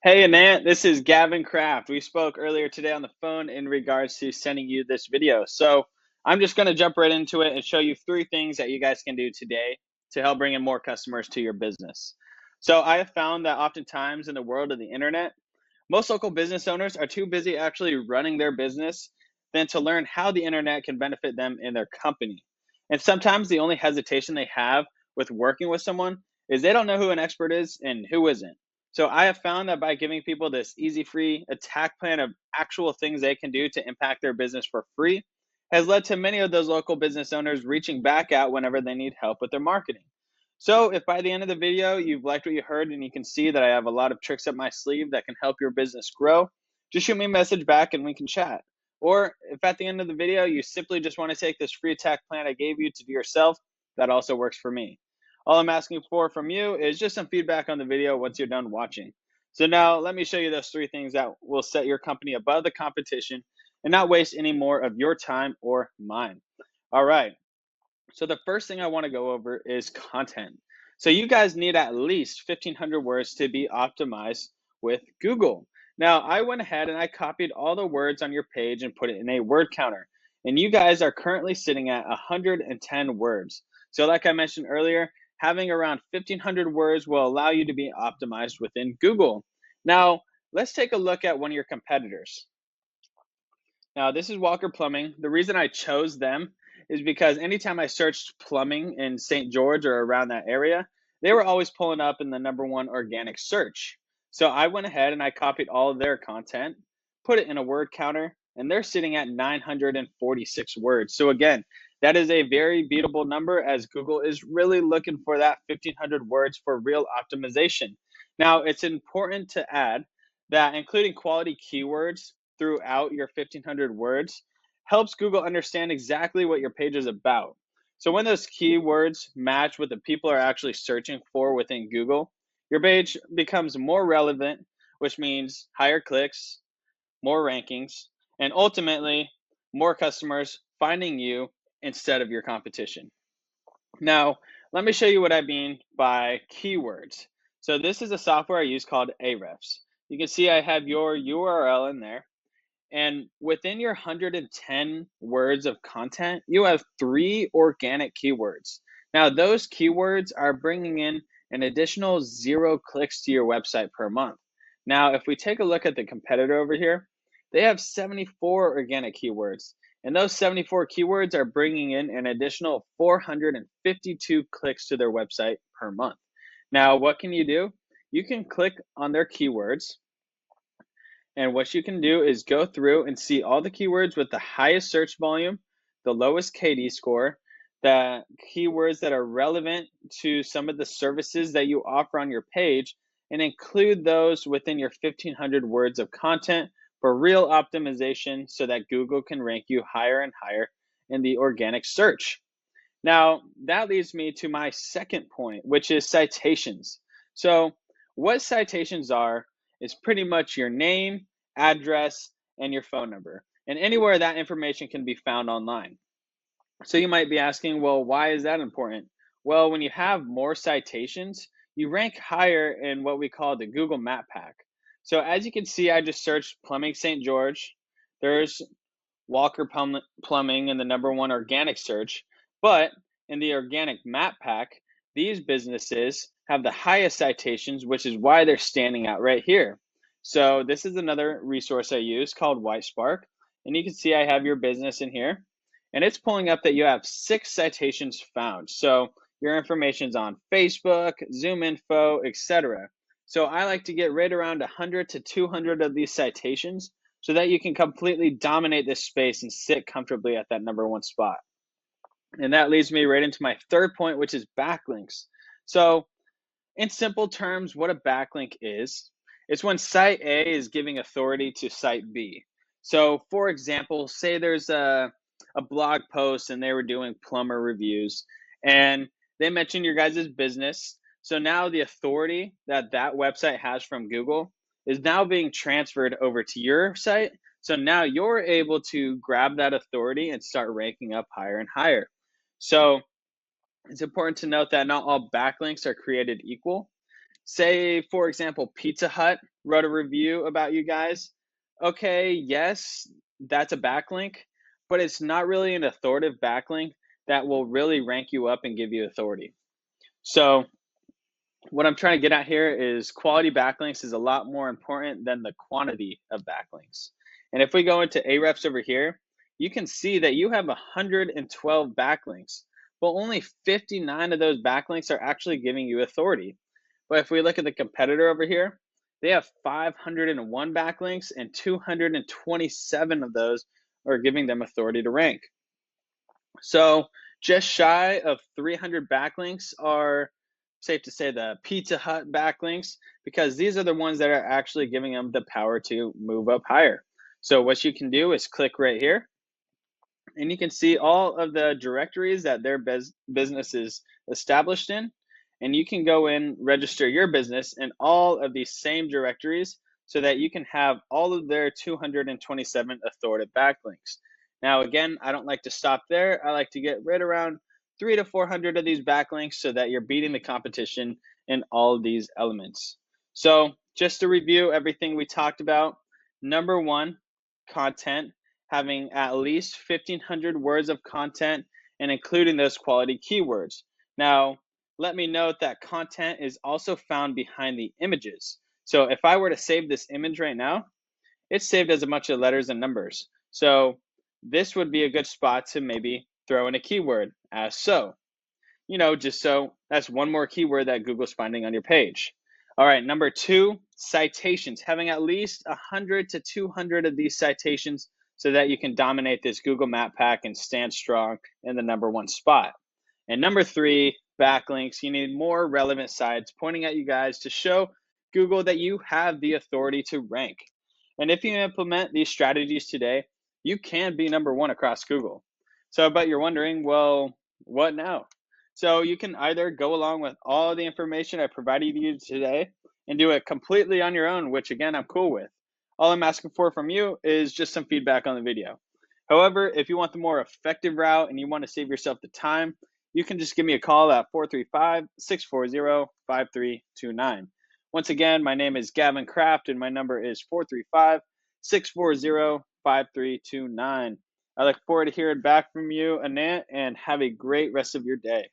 Hey Anant, this is Gavin Kraft. We spoke earlier today on the phone in regards to sending you this video. So I'm just going to jump right into it and show you three things that you guys can do today to help bring in more customers to your business. So I have found that oftentimes in the world of the internet, most local business owners are too busy actually running their business than to learn how the internet can benefit them in their company. And sometimes the only hesitation they have with working with someone is they don't know who an expert is and who isn't. So I have found that by giving people this easy free attack plan of actual things they can do to impact their business for free has led to many of those local business owners reaching back out whenever they need help with their marketing. So if by the end of the video you've liked what you heard and you can see that I have a lot of tricks up my sleeve that can help your business grow, just shoot me a message back and we can chat. Or if at the end of the video you simply just want to take this free attack plan I gave you to do yourself, that also works for me. All I'm asking for from you is just some feedback on the video once you're done watching. So now let me show you those three things that will set your company above the competition and not waste any more of your time or mine. All right. So the first thing I want to go over is content. So you guys need at least 1,500 words to be optimized with Google. Now, I went ahead and I copied all the words on your page and put it in a word counter. And you guys are currently sitting at 110 words. So like I mentioned earlier, having around 1,500 words will allow you to be optimized within Google. Now, let's take a look at one of your competitors. Now, this is Walker Plumbing. The reason I chose them is because anytime I searched plumbing in St. George or around that area, they were always pulling up in the #1 organic search. So I went ahead and I copied all of their content, put it in a word counter, and they're sitting at 946 words. So again, that is a very beatable number as Google is really looking for that 1,500 words for real optimization. Now, it's important to add that including quality keywords throughout your 1,500 words helps Google understand exactly what your page is about. So when those keywords match what the people are actually searching for within Google, your page becomes more relevant, which means higher clicks, more rankings, and ultimately more customers finding you instead of your competition. Now, let me show you what I mean by keywords. So this is a software I use called Ahrefs. You can see I have your URL in there. And within your 110 words of content, you have 3 organic keywords. Now, those keywords are bringing in an additional 0 clicks to your website per month. Now, if we take a look at the competitor over here, they have 74 organic keywords. And those 74 keywords are bringing in an additional 452 clicks to their website per month. Now, what can you do? You can click on their keywords, and what you can do is go through and see all the keywords with the highest search volume, the lowest KD score, the keywords that are relevant to some of the services that you offer on your page, and include those within your 1,500 words of content for real optimization so that Google can rank you higher and higher in the organic search. Now, that leads me to my second point, which is citations. So, what citations are is pretty much your name, address, and your phone number, and anywhere that information can be found online. So, you might be asking, well, why is that important? Well, when you have more citations, you rank higher in what we call the Google Map Pack. So, as you can see, I just searched plumbing St. George. There's Walker Plumbing in the #1 organic search, but in the organic map pack, these businesses have the highest citations, which is why they're standing out right here. So this is another resource I use called WhiteSpark, and you can see I have your business in here, and it's pulling up that you have 6 citations found. So your information's on Facebook, Zoom info, etc. So I like to get right around 100 to 200 of these citations so that you can completely dominate this space and sit comfortably at that #1 spot. And that leads me right into my third point, which is backlinks. So in simple terms, what a backlink is, it's when site A is giving authority to site B. So for example, say there's a blog post and they were doing plumber reviews and they mentioned your guys' business. So now the authority that that website has from Google is now being transferred over to your site. So now you're able to grab that authority and start ranking up higher and higher. So it's important to note that not all backlinks are created equal. Say, for example, Pizza Hut wrote a review about you guys. Okay, yes, that's a backlink, but it's not really an authoritative backlink that will really rank you up and give you authority. So what I'm trying to get at here is quality backlinks is a lot more important than the quantity of backlinks. And if we go into Ahrefs over here, you can see that you have 112 backlinks, but only 59 of those backlinks are actually giving you authority. But if we look at the competitor over here, they have 501 backlinks and 227 of those are giving them authority to rank. So just shy of 300 backlinks are safe to say the Pizza Hut backlinks, because these are the ones that are actually giving them the power to move up higher. So what you can do is click right here, and you can see all of the directories that their business is established in. And you can go in, register your business in all of these same directories so that you can have all of their 227 authoritative backlinks. Now, again, I don't like to stop there. I like to get right around 300 to 400 of these backlinks so that you're beating the competition in all of these elements. So just to review everything we talked about, number one, content, having at least 1,500 words of content and including those quality keywords. Now, let me note that content is also found behind the images. So if I were to save this image right now, it's saved as a bunch of letters and numbers. So this would be a good spot to maybe throw in a keyword as so. Just so that's one more keyword that Google's finding on your page. All right, number two, citations, having at least 100 to 200 of these citations so that you can dominate this Google Map pack and stand strong in the number one spot. And number three, backlinks. You need more relevant sites pointing at you guys to show Google that you have the authority to rank. And if you implement these strategies today, you can be number one across Google. So, but you're wondering, well, what now? So you can either go along with all the information I provided you today and do it completely on your own, which again, I'm cool with. All I'm asking for from you is just some feedback on the video. However, if you want the more effective route and you want to save yourself the time, you can just give me a call at 435-640-5329. Once again, my name is Gavin Kraft and my number is 435-640-5329. I look forward to hearing back from you, Anant, and have a great rest of your day.